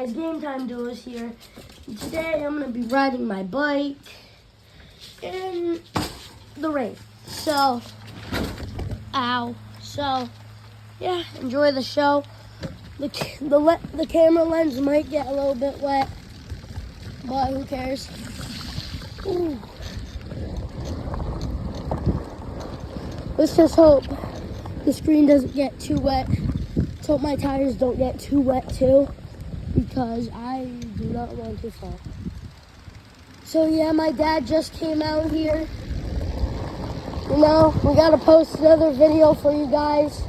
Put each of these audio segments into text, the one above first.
guys, Game Time Duos here. And today I'm going to be riding my bike in the rain. So, yeah, enjoy the show. The camera lens might get a little bit wet, but who cares? Ooh. Let's just hope the screen doesn't get too wet. Let's hope my tires don't get too wet too, because I do not want to fall. So yeah, my dad just came out here. You know, we gotta post another video for you guys.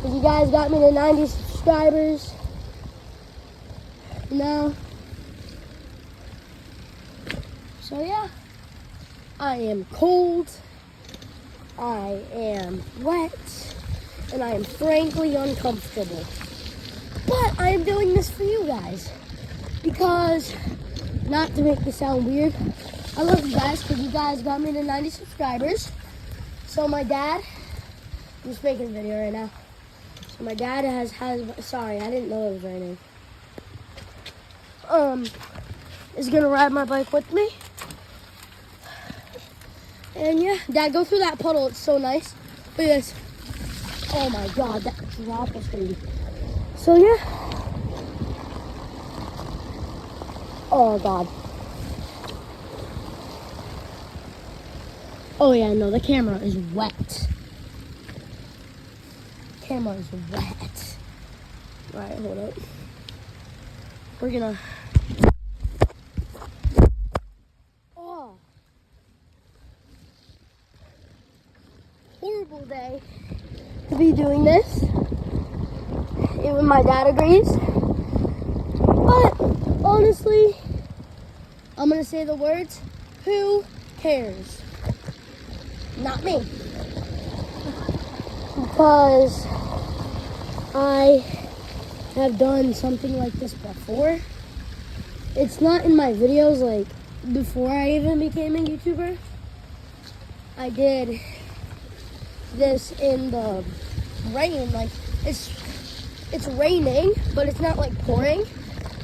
If you guys got me to 90 subscribers. You know. So yeah, I am cold. I am wet, and I am frankly uncomfortable. But I am doing this for you guys, because, not to make this sound weird, I love you guys, because you guys got me to 90 subscribers. So my dad, I'm just making a video right now. So my dad sorry, I didn't know it was raining. Is gonna ride my bike with me. And yeah, Dad, go through that puddle. It's so nice. Look at this. Oh my God, that drop is crazy. So yeah. Oh God. Oh yeah, no, the camera is wet. Camera is wet. All right, hold up. We're gonna. Horrible day to be doing this. Even my dad agrees. But honestly, I'm gonna say the words, who cares? Not me. Because I have done something like this before. It's not in my videos, like before I even became a YouTuber. I did this in the rain, like it's raining, but it's not like pouring.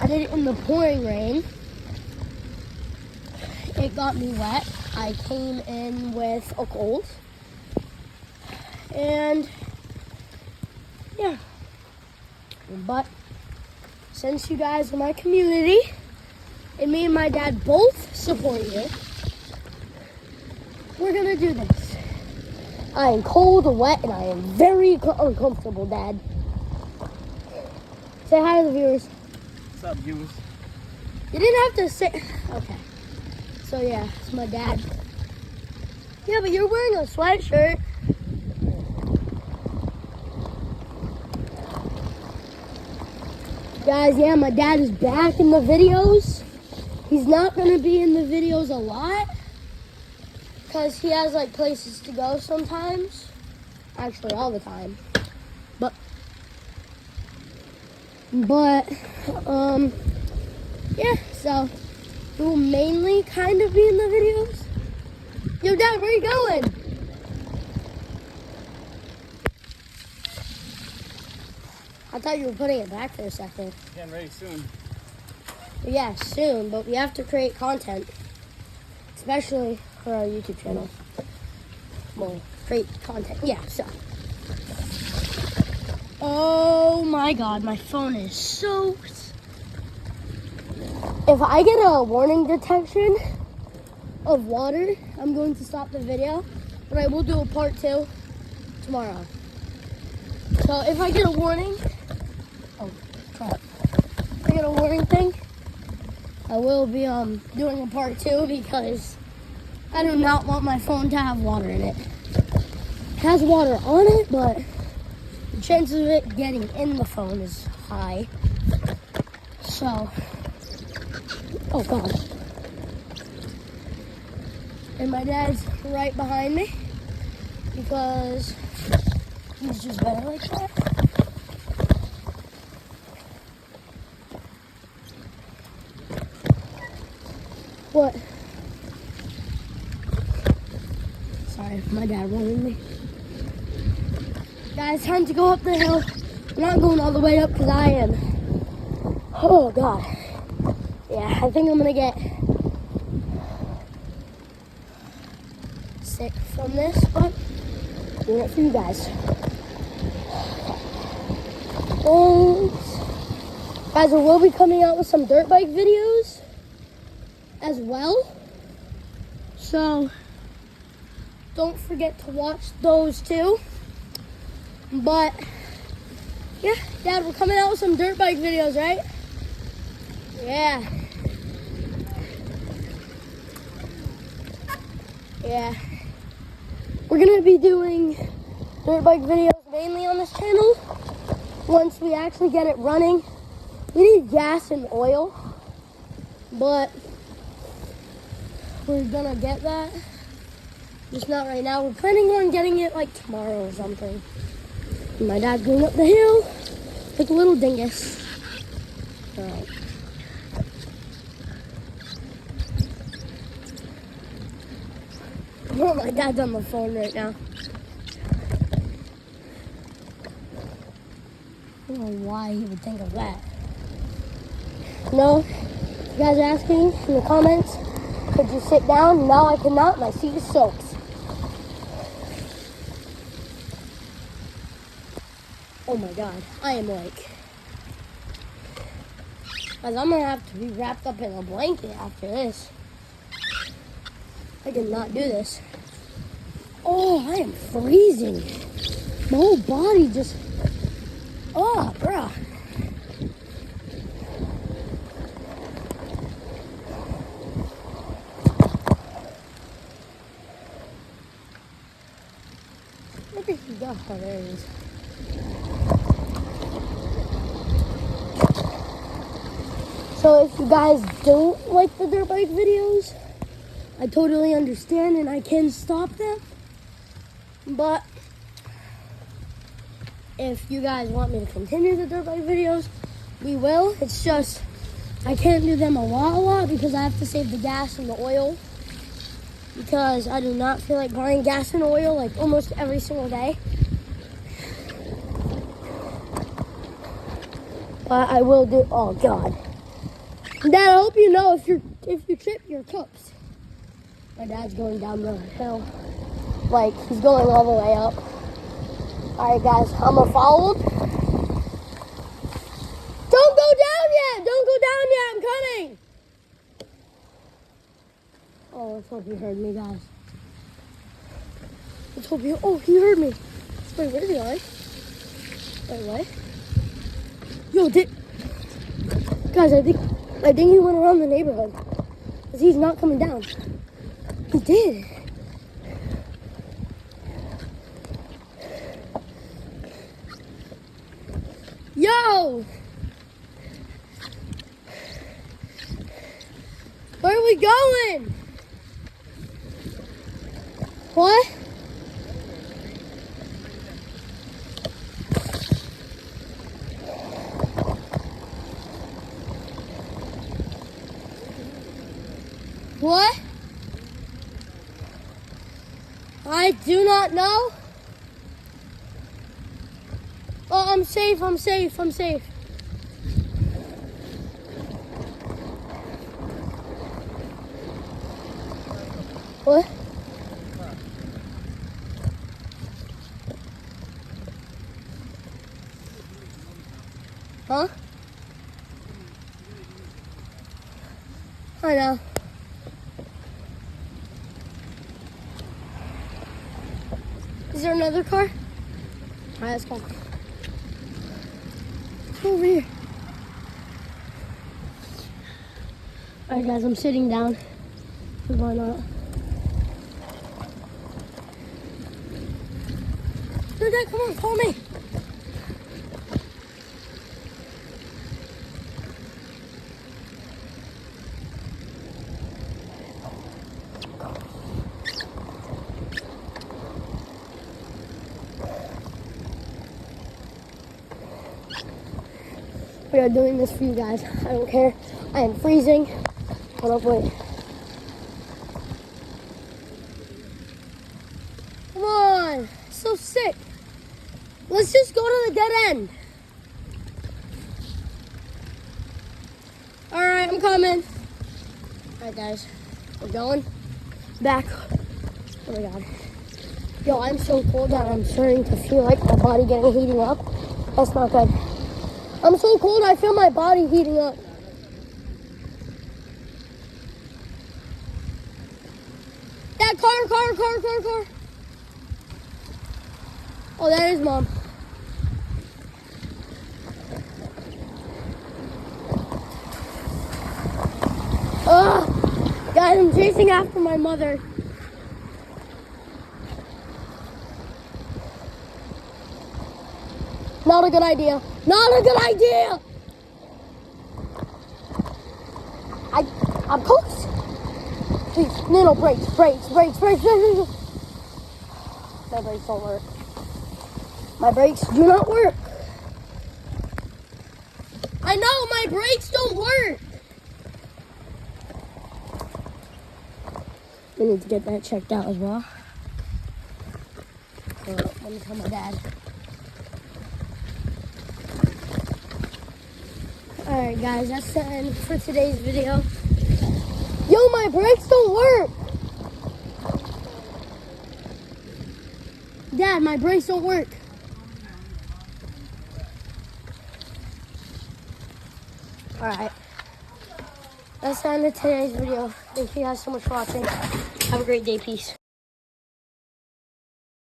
I did it in the pouring rain. It got me wet. I came in with a cold, and yeah, but since you guys are my community and me and my dad both support you, we're gonna do this. I am cold, wet, and I am very uncomfortable, Dad. Say hi to the viewers. What's up, viewers? You didn't have to say... Okay. So, yeah, it's my dad. Yeah, but you're wearing a sweatshirt. Guys, yeah, my dad is back in the videos. He's not going to be in the videos a lot, because he has like places to go sometimes. Actually, all the time. But yeah, so he will mainly kind of be in the videos. Yo, Dad, where are you going? I thought you were putting it back for a second. Getting ready soon. Yeah, soon, but we have to create content, especially for our YouTube channel. Well, create content. Yeah, so. Oh my God, my phone is soaked. If I get a warning detection of water, I'm going to stop the video, but I will do a part 2 tomorrow. So if I get a warning, oh crap, if I get a warning thing, I will be doing a part 2, because I do not want my phone to have water in it. It has water on it, but the chances of it getting in the phone is high. So, oh God. And my dad's right behind me, because he's just better like that. What? Sorry, my dad wanted me. Guys, time to go up the hill. I'm not going all the way up because I am Oh God. Yeah, I think I'm gonna get sick from this, but I'm doing it for you guys. And guys, we will be coming out with some dirt bike videos as well. So don't forget to watch those too. But yeah, Dad, we're coming out with some dirt bike videos, right? Yeah. Yeah. We're gonna be doing dirt bike videos mainly on this channel. Once we actually get it running, we need gas and oil, but we're gonna get that. Just not right now. We're planning on getting it like tomorrow or something. And my dad's going up the hill like a little dingus. All right. Oh, my dad's on the phone right now. I don't know why he would think of that. No, you guys are asking in the comments, could you sit down? No, I cannot. My seat is soaked. Oh my God, I am like, guys, I'm gonna have to be wrapped up in a blanket after this. I cannot do this. Oh, I am freezing. My whole body just, oh, bruh. Where did he go? Oh, there he is. So if you guys don't like the dirt bike videos, I totally understand and I can stop them. But if you guys want me to continue the dirt bike videos, we will. It's just I can't do them a lot because I have to save the gas and the oil. Because I do not feel like buying gas and oil like almost every single day. But I will do. Oh God, Dad! I hope you know if you trip, you're cooked. My dad's going down the hill, like he's going all the way up. All right, guys, I'm gonna follow him. Don't go down yet! Don't go down yet! I'm coming. Oh, let's hope he heard me, guys. Let's hope he. Oh, he heard me. Wait, where's he going? Wait, what? Yo, guys, I think he went around the neighborhood. Cause he's not coming down. He did. Yo! Where are we going? What? What? I do not know. Oh, I'm safe. What? Huh? I know. Is there another car? All right, let's go. Over here. All right, guys, I'm sitting down. Why not? No, Dad, come on, follow me. We are doing this for you guys. I don't care. I am freezing. Hold up, wait. Come on. So sick. Let's just go to the dead end. I'm coming. Alright guys, we're going back. Oh my god. Yo, I'm so cold that I'm starting to feel like my body heating up. That's not good. I'm so cold I feel my body heating up. That car. Oh, that is Mom. Ugh. Guys, I'm chasing after my mother. Not a good idea. Not a good idea. I'm close. Please, no, brakes. My brakes don't work. My brakes do not work. I know, my brakes don't work. We need to get that checked out as well. Let me tell my dad. Alright guys, that's the end for today's video. Yo, my brakes don't work. Dad, my brakes don't work. Alright. That's the end of today's video. Thank you guys so much for watching. Have a great day. Peace.